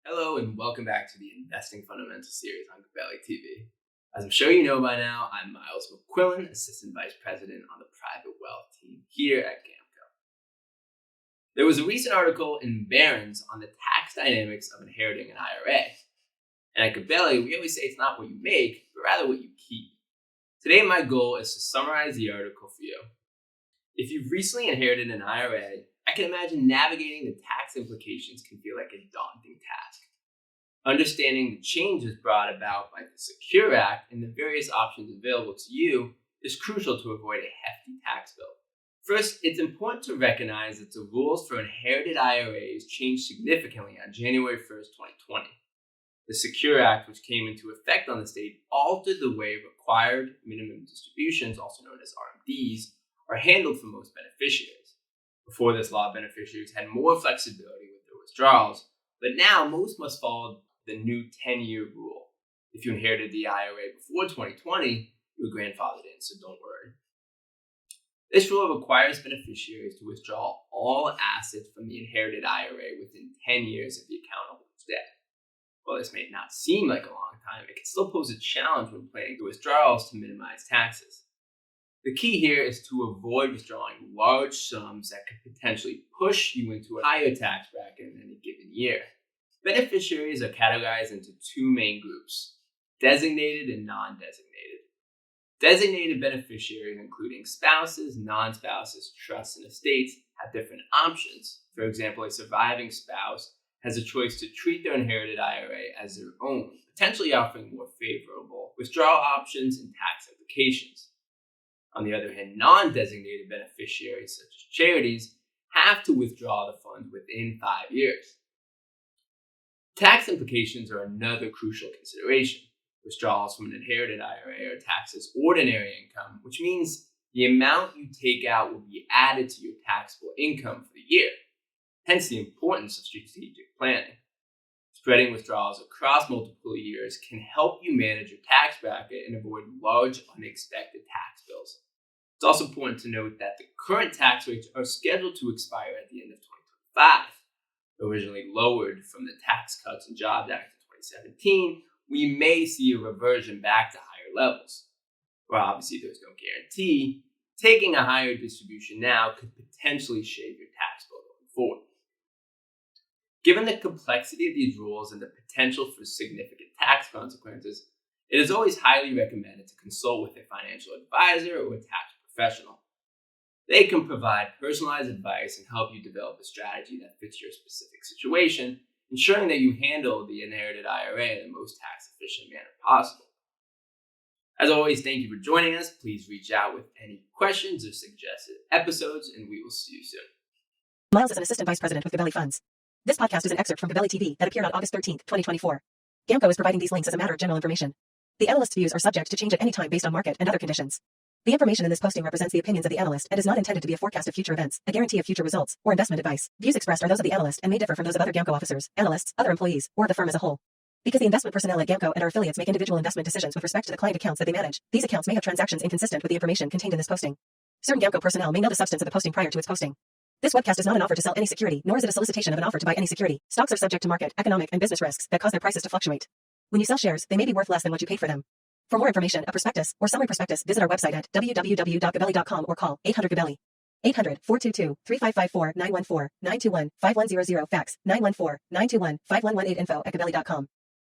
Hello and welcome back to the Investing Fundamentals series on Gabelli TV. As I'm sure you know by now, I'm Miles McQuillan, Assistant Vice President on the Private Wealth team here at GAMCO. There was a recent article in Barron's on the tax dynamics of inheriting an IRA. And at Gabelli, we always say it's not what you make, but rather what you keep. Today, my goal is to summarize the article for you. If you've recently inherited an IRA, I can imagine navigating the tax implications can feel like a daunting task. Understanding the changes brought about by the Secure Act and the various options available to you is crucial to avoid a hefty tax bill. First, it's important to recognize that the rules for inherited IRAs changed significantly on January 1st, 2020. The Secure Act, which came into effect on the state, altered the way required minimum distributions, also known as RMDs, are handled for most beneficiaries. Before this law, beneficiaries had more flexibility with their withdrawals, but now most must follow the new 10-year rule. If you inherited the IRA before 2020, you were grandfathered in, so don't worry. This rule requires beneficiaries to withdraw all assets from the inherited IRA within 10 years of the account holder's death. While this may not seem like a long time, it can still pose a challenge when planning the withdrawals to minimize taxes. The key here is to avoid withdrawing large sums that could potentially push you into a higher tax bracket in any given year. Beneficiaries are categorized into two main groups, designated and non-designated. Designated beneficiaries, including spouses, non-spouses, trusts, and estates, have different options. For example, a surviving spouse has a choice to treat their inherited IRA as their own, potentially offering more favorable withdrawal options and tax implications. On the other hand, non-designated beneficiaries, such as charities, have to withdraw the funds within 5 years. Tax implications are another crucial consideration. Withdrawals from an inherited IRA are taxed as ordinary income, which means the amount you take out will be added to your taxable income for the year. Hence the importance of strategic planning. Spreading withdrawals across multiple years can help you manage your tax bracket and avoid large unexpected tax bills. It's also important to note that the current tax rates are scheduled to expire at the end of 2025. Originally lowered from the Tax Cuts and Jobs Act of 2017, we may see a reversion back to higher levels. While obviously there's no guarantee, taking a higher distribution now could potentially shave your tax bill going forward. Given the complexity of these rules and the potential for significant tax consequences, it is always highly recommended to consult with a financial advisor or a tax professional. They can provide personalized advice and help you develop a strategy that fits your specific situation, ensuring that you handle the inherited IRA in the most tax-efficient manner possible. As always, thank you for joining us. Please reach out with any questions or suggested episodes, and we will see you soon. Miles is an Assistant Vice President with Gabelli Funds. This podcast is an excerpt from Gabelli TV that appeared on August 13th, 2024. GAMCO is providing these links as a matter of general information. The analyst's views are subject to change at any time based on market and other conditions. The information in this posting represents the opinions of the analyst and is not intended to be a forecast of future events, a guarantee of future results, or investment advice. Views expressed are those of the analyst and may differ from those of other GAMCO officers, analysts, other employees, or of the firm as a whole. Because the investment personnel at GAMCO and our affiliates make individual investment decisions with respect to the client accounts that they manage, these accounts may have transactions inconsistent with the information contained in this posting. Certain GAMCO personnel may know the substance of the posting prior to its posting. This webcast is not an offer to sell any security, nor is it a solicitation of an offer to buy any security. Stocks are subject to market, economic, and business risks that cause their prices to fluctuate. When you sell shares, they may be worth less than what you paid for them. For more information, a prospectus or summary prospectus, visit our website at www.gabelli.com or call 800-GABELLI. 800-422-3554-914-921-5100 fax 914-921-5118 info@gabelli.com.